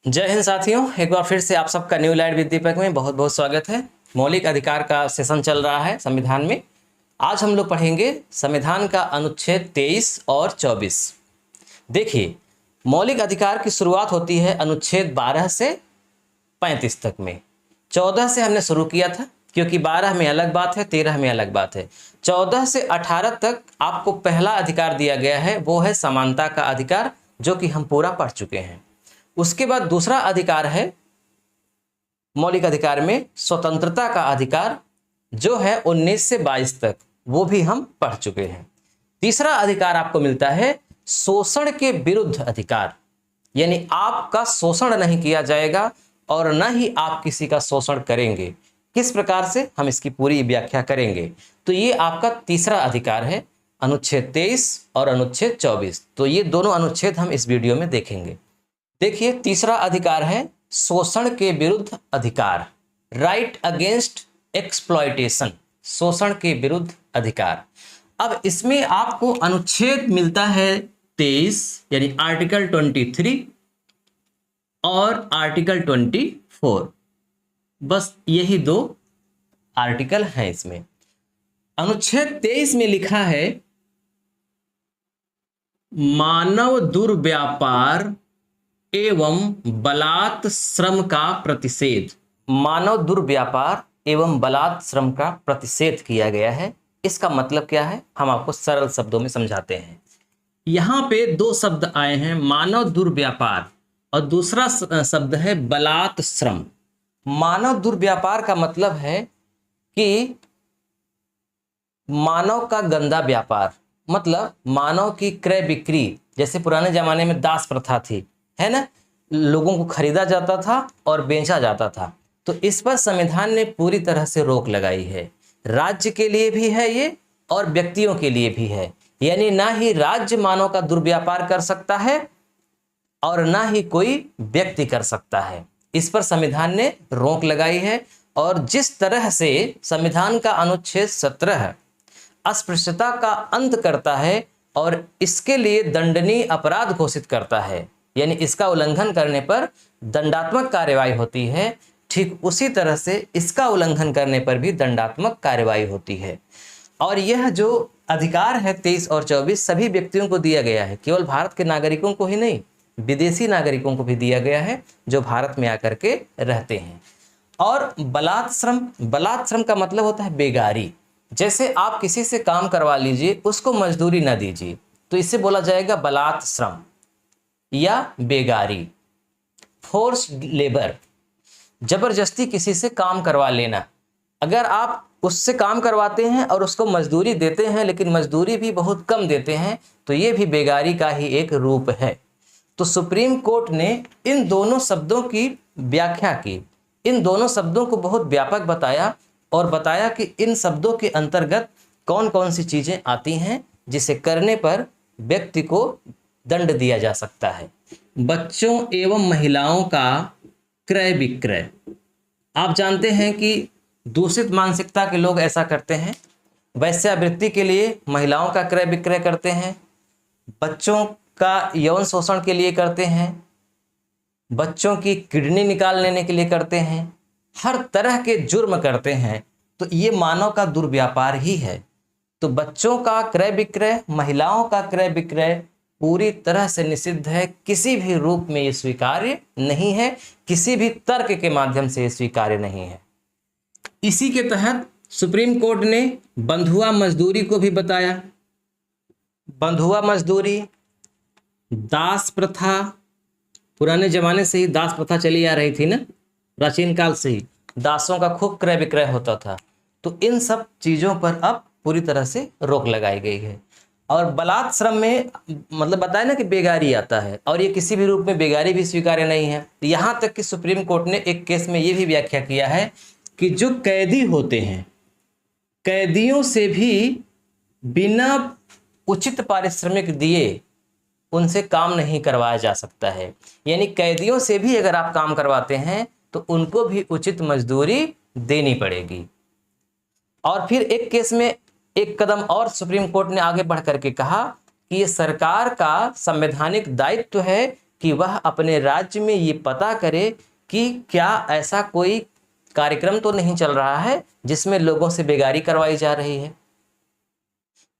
जय हिंद साथियों, एक बार फिर से आप सबका न्यू लाइट विद दीपक में बहुत बहुत स्वागत है। मौलिक अधिकार का सेशन चल रहा है संविधान में। आज हम लोग पढ़ेंगे संविधान का अनुच्छेद 23 और 24। देखिए, मौलिक अधिकार की शुरुआत होती है अनुच्छेद 12 से 35 तक में। 14 से हमने शुरू किया था क्योंकि 12 में अलग बात है, 13 में अलग बात है। 14 से 18 तक आपको पहला अधिकार दिया गया है, वो है समानता का अधिकार, जो कि हम पूरा पढ़ चुके हैं। उसके बाद दूसरा अधिकार है मौलिक अधिकार में स्वतंत्रता का अधिकार, जो है 19 से 22 तक, वो भी हम पढ़ चुके हैं। तीसरा अधिकार आपको मिलता है शोषण के विरुद्ध अधिकार, यानी आपका शोषण नहीं किया जाएगा और न ही आप किसी का शोषण करेंगे। किस प्रकार से, हम इसकी पूरी व्याख्या करेंगे। तो ये आपका तीसरा अधिकार है, अनुच्छेद 23 और अनुच्छेद 24। तो ये दोनों अनुच्छेद हम इस वीडियो में देखेंगे। देखिए, तीसरा अधिकार है शोषण के विरुद्ध अधिकार, राइट अगेंस्ट एक्सप्लॉयटेशन, शोषण के विरुद्ध अधिकार। अब इसमें आपको अनुच्छेद मिलता है 23, यानी आर्टिकल 23 और आर्टिकल 24। बस यही दो आर्टिकल हैं इसमें। अनुच्छेद 23 में लिखा है मानव दुर्व्यापार एवं बलात् श्रम का प्रतिषेध। मानव दुर्व्यापार एवं बलात् श्रम का प्रतिषेध किया गया है। इसका मतलब क्या है, हम आपको सरल शब्दों में समझाते हैं। यहाँ पे दो शब्द आए हैं, मानव दुर्व्यापार और दूसरा शब्द है बलात् श्रम। मानव दुर्व्यापार का मतलब है कि मानव का गंदा व्यापार, मतलब मानव की क्रय बिक्री। जैसे पुराने जमाने में दास प्रथा थी, है ना, लोगों को खरीदा जाता था और बेचा जाता था। तो इस पर संविधान ने पूरी तरह से रोक लगाई है। राज्य के लिए भी है ये और व्यक्तियों के लिए भी है, यानी ना ही राज्य मानव का दुर्व्यापार कर सकता है और ना ही कोई व्यक्ति कर सकता है। इस पर संविधान ने रोक लगाई है। और जिस तरह से संविधान का अनुच्छेद 17 अस्पृश्यता का अंत करता है और इसके लिए दंडनीय अपराध घोषित करता है, यानी इसका उल्लंघन करने पर दंडात्मक कार्यवाही होती है, ठीक उसी तरह से इसका उल्लंघन करने पर भी दंडात्मक कार्यवाही होती है। और यह जो अधिकार है 23 और 24 सभी व्यक्तियों को दिया गया है, केवल भारत के नागरिकों को ही नहीं, विदेशी नागरिकों को भी दिया गया है जो भारत में आकर के रहते हैं। और बलात् श्रम का मतलब होता है बेगारी। जैसे आप किसी से काम करवा लीजिए, उसको मजदूरी ना दीजिए, तो इससे बोला जाएगा बलात् श्रम या बेगारी। फोर्स्ड लेबर, जबरदस्ती किसी से काम करवा लेना। अगर आप उससे काम करवाते हैं और उसको मजदूरी देते हैं, लेकिन मजदूरी भी बहुत कम देते हैं, तो ये भी बेगारी का ही एक रूप है। तो सुप्रीम कोर्ट ने इन दोनों शब्दों की व्याख्या की, इन दोनों शब्दों को बहुत व्यापक बताया और बताया कि इन शब्दों के अंतर्गत कौन कौन सी चीजें आती हैं जिसे करने पर व्यक्ति को दंड दिया जा सकता है। बच्चों एवं महिलाओं का क्रय विक्रय। आप जानते हैं कि दूषित मानसिकता के लोग ऐसा करते हैं, वैश्यावृत्ति के लिए महिलाओं का क्रय विक्रय करते हैं, बच्चों का यौन शोषण के लिए करते हैं, बच्चों की किडनी निकाल लेने के लिए करते हैं, हर तरह के जुर्म करते हैं। तो ये मानव का दुर्व्यापार ही है। तो बच्चों का क्रय विक्रय, महिलाओं का क्रय विक्रय पूरी तरह से निषिद्ध है। किसी भी रूप में ये स्वीकार्य नहीं है, किसी भी तर्क के माध्यम से ये स्वीकार्य नहीं है। इसी के तहत सुप्रीम कोर्ट ने बंधुआ मजदूरी को भी बताया। बंधुआ मजदूरी, दास प्रथा, पुराने जमाने से ही दास प्रथा चली आ रही थी ना, प्राचीन काल से ही दासों का खूब क्रय विक्रय होता था। तो इन सब चीज़ों पर अब पूरी तरह से रोक लगाई गई है। और बलात् श्रम में मतलब बताया ना कि बेगारी आता है, और ये किसी भी रूप में बेगारी भी स्वीकार्य नहीं है। यहाँ तक कि सुप्रीम कोर्ट ने एक केस में ये भी व्याख्या किया है कि जो कैदी होते हैं, कैदियों से भी बिना उचित पारिश्रमिक दिए उनसे काम नहीं करवाया जा सकता है। यानी कैदियों से भी अगर आप काम करवाते हैं तो उनको भी उचित मजदूरी देनी पड़ेगी। और फिर एक केस में एक कदम और सुप्रीम कोर्ट ने आगे बढ़ करके कहा कि ये सरकार का संवैधानिक दायित्व है कि वह अपने राज्य में ये पता करे कि क्या ऐसा कोई कार्यक्रम तो नहीं चल रहा है जिसमें लोगों से बेगारी करवाई जा रही है।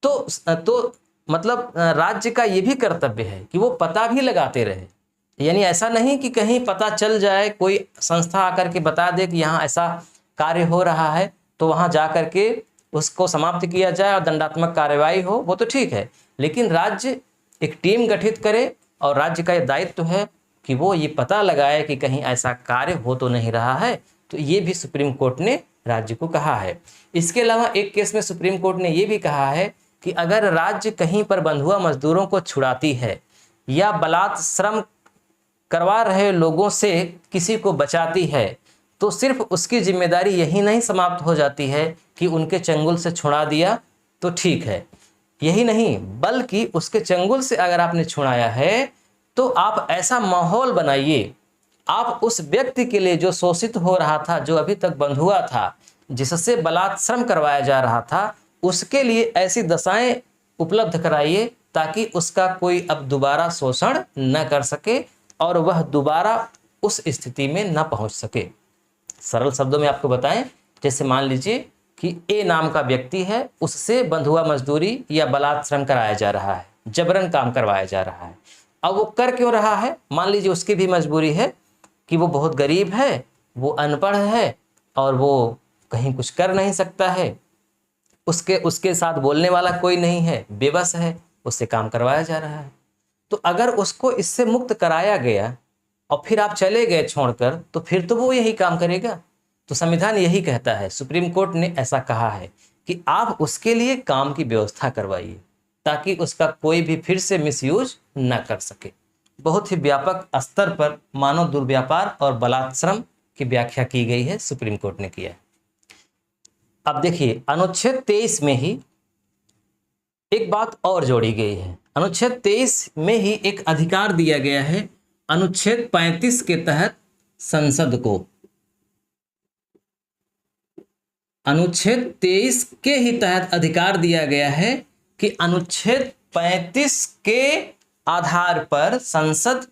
तो मतलब राज्य का ये भी कर्तव्य है कि वो पता भी लगाते रहे। यानी ऐसा नहीं कि कहीं पता चल जाए, कोई संस्था आकर के बता दे कि यहाँ ऐसा कार्य हो रहा है तो वहाँ जा कर के उसको समाप्त किया जाए और दंडात्मक कार्रवाई हो, वो तो ठीक है। लेकिन राज्य एक टीम गठित करे और राज्य का ये दायित्व है कि वो ये पता लगाए कि कहीं ऐसा कार्य हो तो नहीं रहा है। तो ये भी सुप्रीम कोर्ट ने राज्य को कहा है। इसके अलावा एक केस में सुप्रीम कोर्ट ने ये भी कहा है कि अगर राज्य कहीं पर बंधुआ मजदूरों को छुड़ाती है या बलात् श्रम करवा रहे लोगों से किसी को बचाती है तो सिर्फ उसकी जिम्मेदारी यही नहीं समाप्त हो जाती है कि उनके चंगुल से छुड़ा दिया तो ठीक है, यही नहीं बल्कि उसके चंगुल से अगर आपने छुड़ाया है तो आप ऐसा माहौल बनाइए, आप उस व्यक्ति के लिए जो शोषित हो रहा था, जो अभी तक बंधुआ था, जिससे बलात् श्रम करवाया जा रहा था, उसके लिए ऐसी दशाएं उपलब्ध कराइए ताकि उसका कोई अब दोबारा शोषण न कर सके और वह दोबारा उस स्थिति में न पहुंच सके। सरल शब्दों में आपको बताएं, जैसे मान लीजिए कि ए नाम का व्यक्ति है, उससे बंधुआ मजदूरी या बलात् श्रम कराया जा रहा है, जबरन काम करवाया जा रहा है। अब वो कर क्यों रहा है? मान लीजिए उसकी भी मजबूरी है कि वो बहुत गरीब है, वो अनपढ़ है और वो कहीं कुछ कर नहीं सकता है, उसके साथ बोलने वाला कोई नहीं है, बेबस है, उससे काम करवाया जा रहा है। तो अगर उसको इससे मुक्त कराया गया और फिर आप चले गए छोड़कर, तो फिर तो वो यही काम करेगा। तो संविधान यही कहता है, सुप्रीम कोर्ट ने ऐसा कहा है कि आप उसके लिए काम की व्यवस्था करवाइए ताकि उसका कोई भी फिर से मिसयूज न कर सके। बहुत ही व्यापक स्तर पर मानव दुर्व्यापार और बलात् श्रम की व्याख्या की गई है, सुप्रीम कोर्ट ने किया है। अब देखिए, अनुच्छेद 23 में ही एक बात और जोड़ी गई है। अनुच्छेद 23 में ही एक अधिकार दिया गया है अनुच्छेद 35 के तहत संसद को। अनुच्छेद 23 के ही तहत अधिकार दिया गया है कि अनुच्छेद 35 के आधार पर संसद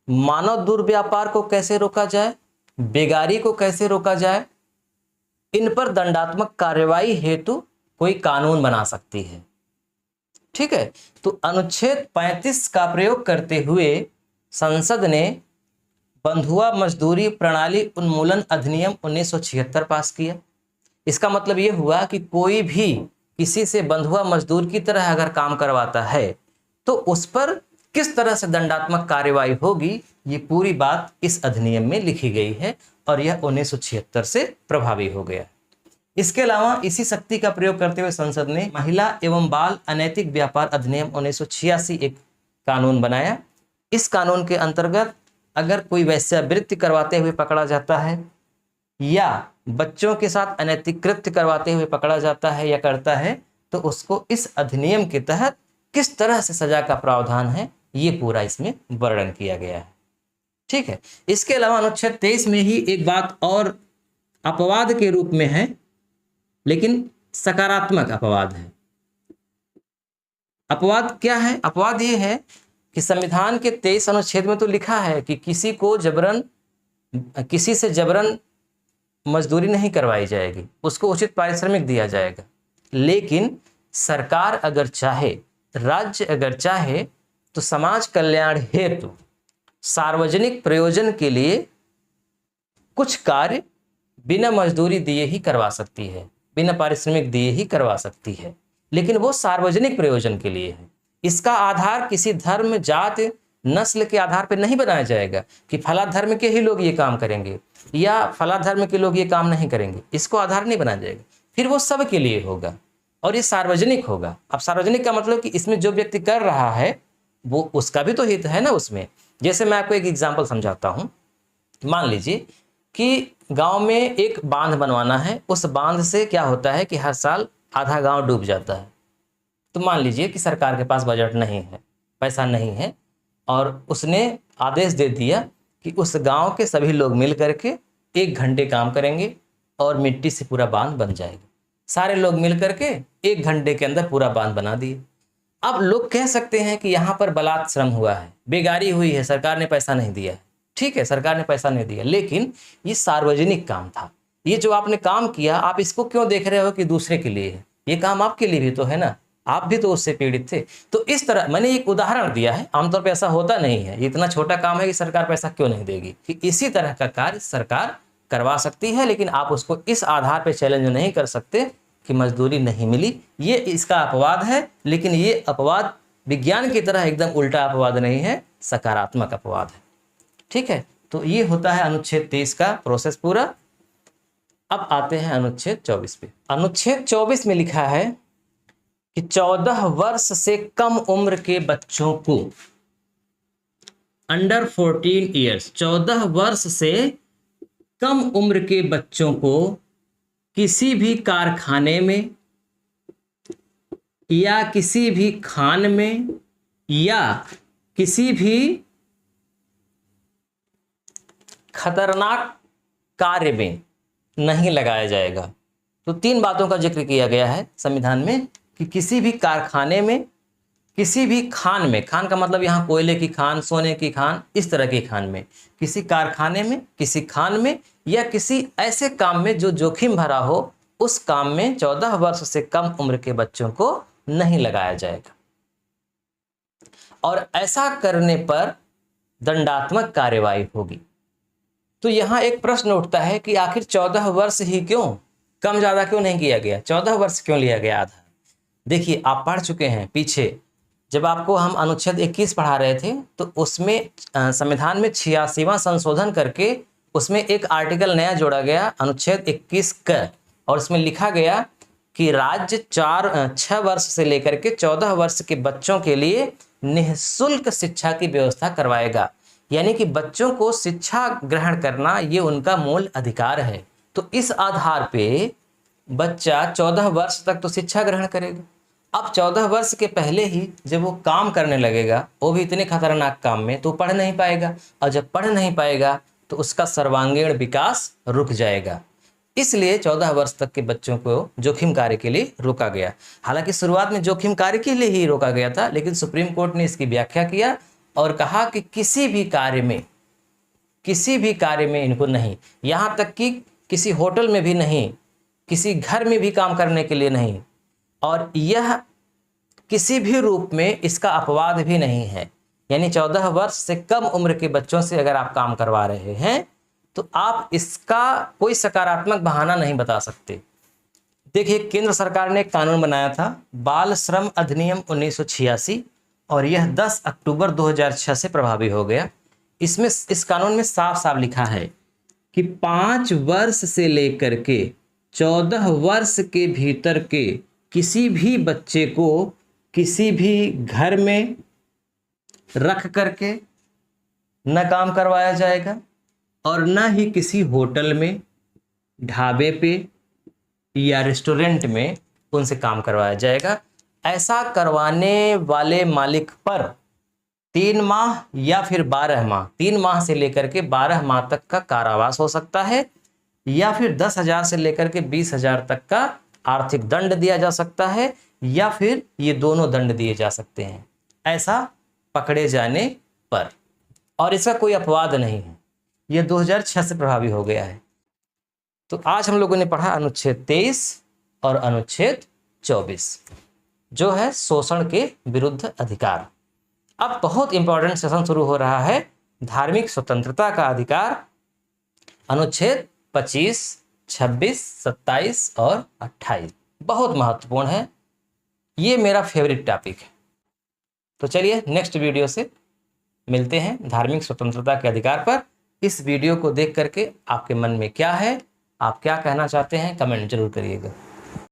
मानव दुर्व्यापार को कैसे रोका जाए, बेगारी को कैसे रोका जाए, इन पर दंडात्मक कार्रवाई हेतु कोई कानून बना सकती है। ठीक है, तो अनुच्छेद 35 का प्रयोग करते हुए संसद ने बंधुआ मजदूरी प्रणाली उन्मूलन अधिनियम 1976 पास किया। इसका मतलब यह हुआ कि कोई भी किसी से बंधुआ मजदूर की तरह अगर काम करवाता है तो उस पर किस तरह से दंडात्मक कार्रवाई होगी, ये पूरी बात इस अधिनियम में लिखी गई है और यह 1976 से प्रभावी हो गया। इसके अलावा इसी शक्ति का प्रयोग करते हुए संसद ने महिला एवं बाल अनैतिक व्यापार अधिनियम 1986 एक कानून बनाया। इस कानून के अंतर्गत अगर कोई वेश्यावृत्ति करवाते हुए पकड़ा जाता है या बच्चों के साथ अनैतिक कृत्य करवाते हुए पकड़ा जाता है या करता है तो उसको इस अधिनियम के तहत किस तरह से सजा का प्रावधान है, ये पूरा इसमें वर्णन किया गया है। ठीक है, इसके अलावा अनुच्छेद 23 में ही एक बात और अपवाद के रूप में है, लेकिन सकारात्मक अपवाद है। अपवाद क्या है? अपवाद ये है कि संविधान के 23 अनुच्छेद में तो लिखा है कि किसी से जबरन मजदूरी नहीं करवाई जाएगी, उसको उचित पारिश्रमिक दिया जाएगा। लेकिन सरकार अगर चाहे, राज्य अगर चाहे तो समाज कल्याण हेतु सार्वजनिक प्रयोजन के लिए कुछ कार्य बिना मजदूरी दिए ही करवा सकती है, बिना पारिश्रमिक दिए ही करवा सकती है, लेकिन वो सार्वजनिक प्रयोजन के लिए है। इसका आधार किसी धर्म, जात, नस्ल के आधार पर नहीं बनाया जाएगा कि फला धर्म के ही लोग ये काम करेंगे या फला धर्म के लोग ये काम नहीं करेंगे। इसको आधार नहीं बनाया जाएगा, फिर वो सब के लिए होगा और ये सार्वजनिक होगा। अब सार्वजनिक का मतलब कि इसमें जो व्यक्ति कर रहा है वो उसका भी तो हित है ना उसमें। जैसे मैं आपको एक एग्जाम्पल समझाता हूँ। मान लीजिए कि गांव में एक बांध बनवाना है, उस बांध से क्या होता है कि हर साल आधा गांव डूब जाता है। तो मान लीजिए कि सरकार के पास बजट नहीं है, पैसा नहीं है, और उसने आदेश दे दिया कि उस गांव के सभी लोग मिल करके 1 घंटे काम करेंगे और मिट्टी से पूरा बांध बन जाएगा। सारे लोग मिल करके 1 घंटे के अंदर पूरा बांध बना दिए। अब लोग कह सकते हैं कि यहाँ पर बलात् श्रम हुआ है, बेगारी हुई है, सरकार ने पैसा नहीं दिया है। ठीक है, सरकार ने पैसा नहीं दिया, लेकिन ये सार्वजनिक काम था। ये जो आपने काम किया, आप इसको क्यों देख रहे हो कि दूसरे के लिए है? ये काम आपके लिए भी तो है ना, आप भी तो उससे पीड़ित थे। तो इस तरह मैंने एक उदाहरण दिया है, आमतौर पे ऐसा होता नहीं है। ये इतना छोटा काम है कि सरकार पैसा क्यों नहीं देगी, कि इसी तरह का कार्य सरकार करवा सकती है, लेकिन आप उसको इस आधार पे चैलेंज नहीं कर सकते कि मजदूरी नहीं मिली। ये इसका अपवाद है, लेकिन ये अपवाद विज्ञान की तरह एकदम उल्टा अपवाद नहीं है, सकारात्मक अपवाद है। ठीक है, तो ये होता है अनुच्छेद 23 का प्रोसेस पूरा। अब आते हैं अनुच्छेद 24 पे। अनुच्छेद 24 में लिखा है कि 14 वर्ष से कम उम्र के बच्चों को, अंडर 14 ईयर्स, 14 वर्ष से कम उम्र के बच्चों को किसी भी कारखाने में या किसी भी खान में या किसी भी खतरनाक कार्य में नहीं लगाया जाएगा। तो 3 बातों का जिक्र किया गया है संविधान में कि किसी भी कारखाने में, किसी भी खान में, खान का मतलब यहाँ कोयले की खान, सोने की खान, इस तरह की खान में, किसी कारखाने में, किसी खान में या किसी ऐसे काम में जो जोखिम भरा हो, उस काम में 14 वर्ष से कम उम्र के बच्चों को नहीं लगाया जाएगा। और ऐसा करने पर दंडात्मक कार्यवाही होगी। तो यहाँ एक प्रश्न उठता है कि आखिर 14 वर्ष ही क्यों, कम ज़्यादा क्यों नहीं किया गया, 14 वर्ष क्यों लिया गया आधार? देखिए, आप पढ़ चुके हैं पीछे, जब आपको हम अनुच्छेद 21 पढ़ा रहे थे, तो उसमें संविधान में 86वां संशोधन करके उसमें एक आर्टिकल नया जोड़ा गया, अनुच्छेद 21 क, और उसमें लिखा गया कि राज्य 6 वर्ष से लेकर के 14 वर्ष के बच्चों के लिए निःशुल्क शिक्षा की व्यवस्था करवाएगा। यानी कि बच्चों को शिक्षा ग्रहण करना ये उनका मूल अधिकार है। तो इस आधार पे बच्चा 14 वर्ष तक तो शिक्षा ग्रहण करेगा। अब 14 वर्ष के पहले ही जब वो काम करने लगेगा, वो भी इतने खतरनाक काम में, तो पढ़ नहीं पाएगा, और जब पढ़ नहीं पाएगा तो उसका सर्वांगीण विकास रुक जाएगा। इसलिए 14 वर्ष तक के बच्चों को जोखिम कार्य के लिए रोका गया। हालांकि शुरुआत में जोखिम कार्य के लिए ही रोका गया था, लेकिन सुप्रीम कोर्ट ने इसकी व्याख्या किया और कहा कि किसी भी कार्य में इनको नहीं, यहाँ तक कि किसी होटल में भी नहीं, किसी घर में भी काम करने के लिए नहीं, और यह किसी भी रूप में इसका अपवाद भी नहीं है। यानी 14 वर्ष से कम उम्र के बच्चों से अगर आप काम करवा रहे हैं तो आप इसका कोई सकारात्मक बहाना नहीं बता सकते। देखिए, केंद्र सरकार ने एक कानून बनाया था, बाल श्रम अधिनियम 1986, और यह 10 अक्टूबर 2006 से प्रभावी हो गया। इसमें, इस कानून में साफ साफ लिखा है कि 5 वर्ष से लेकर के 14 वर्ष के भीतर के किसी भी बच्चे को किसी भी घर में रख करके न काम करवाया जाएगा, और न ही किसी होटल में, ढाबे पे या रेस्टोरेंट में उनसे काम करवाया जाएगा। ऐसा करवाने वाले मालिक पर 3 माह या फिर 12 माह, 3 माह से लेकर के 12 माह तक का कारावास हो सकता है, या फिर 10,000 से लेकर के 20,000 तक का आर्थिक दंड दिया जा सकता है, या फिर ये दोनों दंड दिए जा सकते हैं, ऐसा पकड़े जाने पर। और इसका कोई अपवाद नहीं है, यह 2006 से प्रभावी हो गया है। तो आज हम लोगों ने पढ़ा अनुच्छेद 23 और अनुच्छेद 24, जो है शोषण के विरुद्ध अधिकार। अब बहुत इंपॉर्टेंट सेशन शुरू हो रहा है, धार्मिक स्वतंत्रता का अधिकार, अनुच्छेद 25, 26, 27 और 28 बहुत महत्वपूर्ण है। ये मेरा फेवरेट टॉपिक है। तो चलिए नेक्स्ट वीडियो से मिलते हैं धार्मिक स्वतंत्रता के अधिकार पर। इस वीडियो को देख करके आपके मन में क्या है, आप क्या कहना चाहते हैं, कमेंट जरूर करिएगा।